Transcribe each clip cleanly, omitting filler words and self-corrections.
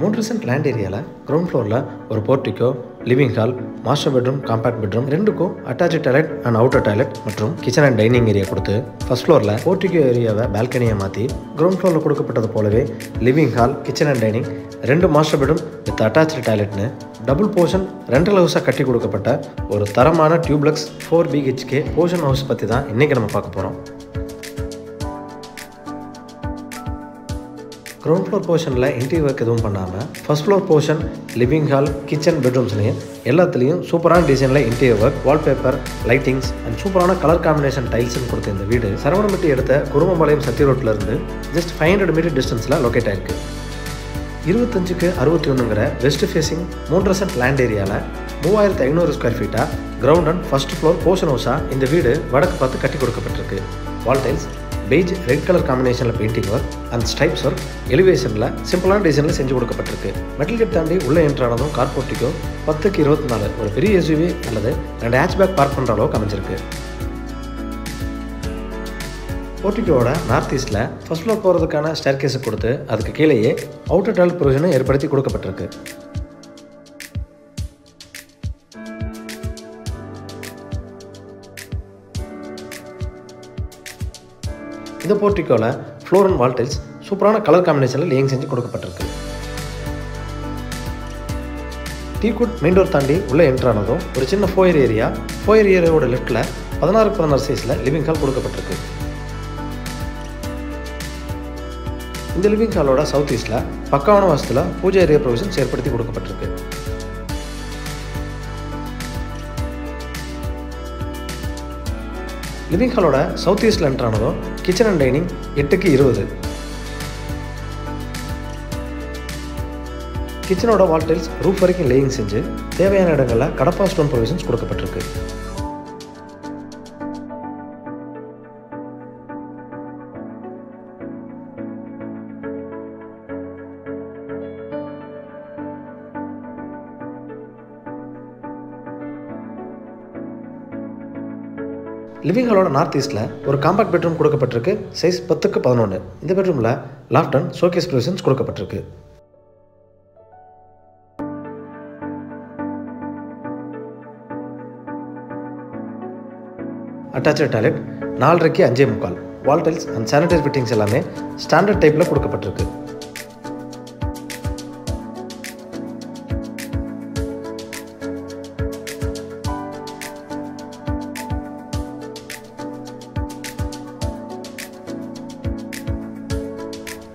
3 cent land ஏரியாவில் ground ஃப்ளோரில் ஒரு portico, living hall, master bedroom, compact bedroom ரெண்டுக்கும் attach toilet and outer toilet மற்றும் கிச்சன் அண்ட் டைனிங் ஏரியா கொடுத்து first ஃப்ளோரில் போர்ட்டிகோ ஏரியாவை பால்கனியை மாற்றி கிரவுண்ட் ஃப்ளோரில் கொடுக்கப்பட்டது போலவே living hall, kitchen and dining 2 master bedroom with attach டாய்லெட்னு டபுள் போர்ஷன் ரெண்டல் ஹவுஸாக கட்டி கொடுக்கப்பட்ட ஒரு தரமான டியூப்ளெக்ஸ் 4 BHK போர்ஷன் ஹவுஸ் பற்றி தான் இன்றைக்கி நம்ம பார்க்க போகிறோம். கிரவுண்ட் ஃப்ளோர் போர்ஷனில் இன்டீரியர் ஒர்க் எதுவும் பண்ணாமல் first floor portion living hall, kitchen, பெட்ரூம்ஸ்லையும் எல்லாத்துலேயும் சூப்பரான டிசைனில் interior work, wallpaper, lightings and சூப்பரான கலர் காம்பினேஷன் டைல்ஸ்னு கொடுத்த இந்த வீடு சரவணம்பட்டி எடுத்த குருமம்பாளையம் சத்தி ரோட்டிலேருந்து ஜஸ்ட் 500 மீட்டர் டிஸ்டன்ஸில் லொக்கேட் ஆயிருக்கு. 25க்கு 61ங்கிற வெஸ்ட் ஃபேஸிங் 3 சென்ட் லேண்ட் ஏரியாவில் 3500 ஸ்கொயர் ஃபீட்டாக ground and first floor portion ஹவுஸாக இந்த வீடு வடக்கு பார்த்து கட்டி கொடுக்கப்பட்டிருக்கு. Wall tiles beige red colour காம்பினேஷனில் painting work and stripes work எலிவேஷனில் சிம்பிளான டிசைனில் செஞ்சு கொடுக்கப்பட்டிருக்கு. மெட்டல் கேட் தாண்டி உள்ள என்ட்ரானதும் கார் போர்ட்டிகோ 10க்கு 24 ஒரு பெரிய SUV அல்லது 2 ஹேட்ச்பேக் பார்க் பண்ணுற அளவுக்கு அமைஞ்சிருக்கு. போர்ட்டிகோவோட நார்த் ஈஸ்டில் ஃபர்ஸ்ட் ஃப்ளோர் போகிறதுக்கான ஸ்டேர் கேஸை கொடுத்து அதுக்கு கீழேயே அவுட்டர் டாய்லெட் ப்ரொவிஷனும் ஏற்படுத்தி கொடுக்கப்பட்டிருக்கு. இந்த போர்ட்டிகோவில் ஃப்ளோர் அண்ட் வால் டைல்ஸ் சூப்பரான கலர் காம்பினேஷனில் லேயிங் செஞ்சு கொடுக்கப்பட்டிருக்கு. டீக்குட் மெயின் டோர் தாண்டி உள்ளே என்ட்ரானதும் ஒரு சின்ன ஃபோயர் ஏரியாவோட லெஃப்ட்டில் 16க்கு 16 சைஸில் லிவிங் ஹால் கொடுக்கப்பட்டிருக்கு. இந்த லிவிங் ஹாலோட சவுத் ஈஸ்டில் பக்காவான வாசத்தில் பூஜை ஏரியா ப்ரொவிஷன்ஸ் ஏற்படுத்தி கொடுக்கப்பட்டிருக்கு. லிவிங் ஹாலோட சவுத் ஈஸ்டில் என்ட்ரானதும் கிச்சன் அண்ட் டைனிங் 8க்கு 20. கிச்சனோட வால் டைல்ஸ் ரூஃப் வரைக்கும் லேயிங் செஞ்சு தேவையான இடங்களில் கடப்பா ஸ்டோன் ப்ரொவிஷன்ஸ் கொடுக்கப்பட்டிருக்கு. லிவிங் ஹாலோட நார்த் ஈஸ்ட்டில் ஒரு காம்பேக்ட் பெட்ரூம் கொடுக்கப்பட்டிருக்கு. சைஸ் 10க்கு 11. இந்த பெட்ரூமில் லாஃப்ட் அண்ட் ஷோகேஸ் ப்ரொவிஷன்ஸ் கொடுக்கப்பட்டிருக்கு. அட்டாச்சு டாய்லெட் 4.5க்கு 5.25. Wall tiles and sanitary fittings எல்லாமே ஸ்டாண்டர்ட் டைப்பில் கொடுக்கப்பட்டிருக்கு.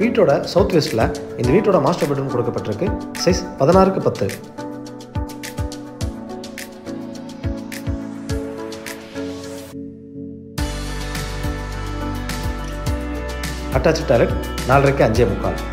வீட்டோட சவுத் வெஸ்ட்டில் இந்த வீட்டோட மாஸ்டர் பெட்ரூம் கொடுக்கப்பட்டிருக்கு. சைஸ் 16க்கு 10. அட்டாச்சு டாய்லெட் 4.5க்கு 5.25.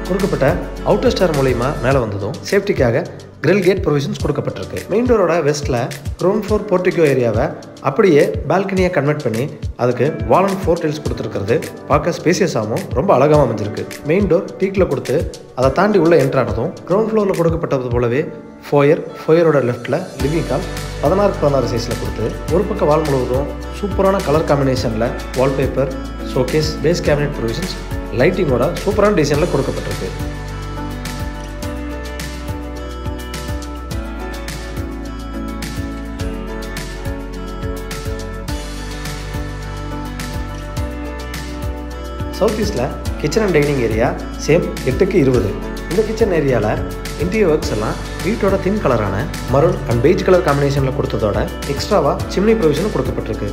கொடுக்கப்பட்ட அவுட்டர் ஸ்டார் மூலமா மேலே வந்ததும் சேஃப்டிக்காக கிரில் கேட் ப்ரொவிஷன்ஸ் கொடுக்கப்பட்டிருக்கு. மெயின் டோரோட வெஸ்ட்டில் கிரவுண்ட் ஃப்ளோர் போர்ட்டிகோ ஏரியாவை அப்படியே பால்கனியை கன்வெர்ட் பண்ணி அதுக்கு வால் அண்ட் 4 டைல்ஸ் கொடுத்துருக்கிறது பார்க்க ஸ்பேசியஸாகவும் ரொம்ப அழகாகவும் அமைஞ்சிருக்கு. மெயின் டோர் டீக்கில் கொடுத்து அதை தாண்டி உள்ள என்ட்ரானதும் கிரவுண்ட் ஃப்ளோரில் கொடுக்கப்பட்டது போலவே ஃபோயரோட லெஃப்ட்டில் லிவிங் ஹால் 16க்கு 16 சைஸில் கொடுத்து ஒரு பக்கம் வால் முழுவதும் சூப்பரான கலர் காம்பினேஷனில் wallpaper, showcase, base cabinet provisions லைட்டிங்கோட சூப்பரான டிசைனில் கொடுக்கப்பட்டிருக்கு. சவுத் ஈஸ்டில் kitchen and dining area same 8க்கு 20. இந்த கிச்சன் ஏரியாவில் இன்டீரியர் ஒர்க்ஸ் எல்லாம் வீட்டோட தின் கலரான மரூன் அண்ட் பெய்ஜ் கலர் காம்பினேஷனில் கொடுத்ததோட எக்ஸ்ட்ராவாக சிம்னி ப்ரொவிஷனும் கொடுக்கப்பட்டிருக்கு.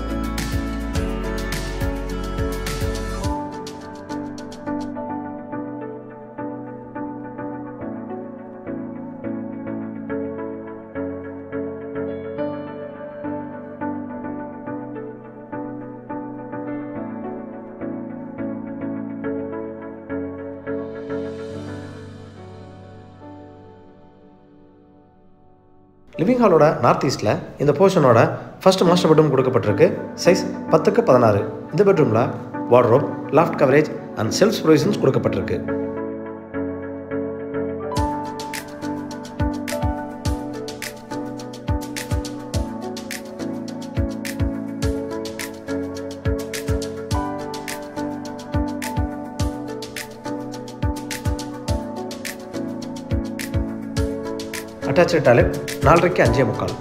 லிவிங் ஹாலோட நார்த் ஈஸ்ட்டில் இந்த போர்ஷனோட ஃபர்ஸ்ட் மாஸ்டர் பெட்ரூம் கொடுக்கப்பட்டிருக்கு. Size 10x16. இந்த பெட்ரூமில் wardrobe, loft coverage and shelf provisions கொடுக்கப்பட்டிருக்கு. Attach toilet 4x5.25.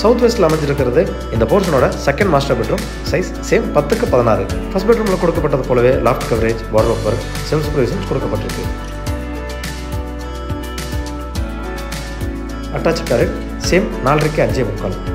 சவுத் வெஸ்ட்டில் அமைஞ்சிருக்கிறது இந்த போர்ஷனோட second master bedroom. Size same 10x16. First பெட்ரூமில் கொடுக்கப்பட்டது போலவே loft coverage, wardrobe work, shelf provisions கொடுக்கப்பட்டிருக்கு. Attach toilet same 4x5.25.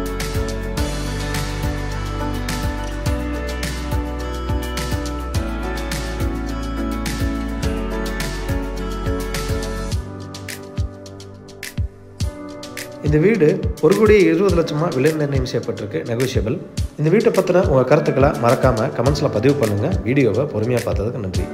இந்த வீடு 1,20,00,000 விலை நிர்ணயம் செய்யப்பட்டிருக்கு. நெகோஷியபிள். இந்த வீட்டை பற்றின உங்கள் கருத்துக்களை மறக்காமல் கமெண்ட்ஸில் பதிவு பண்ணுங்கள். வீடியோவை பொறுமையாக பார்த்ததுக்கு நன்றி.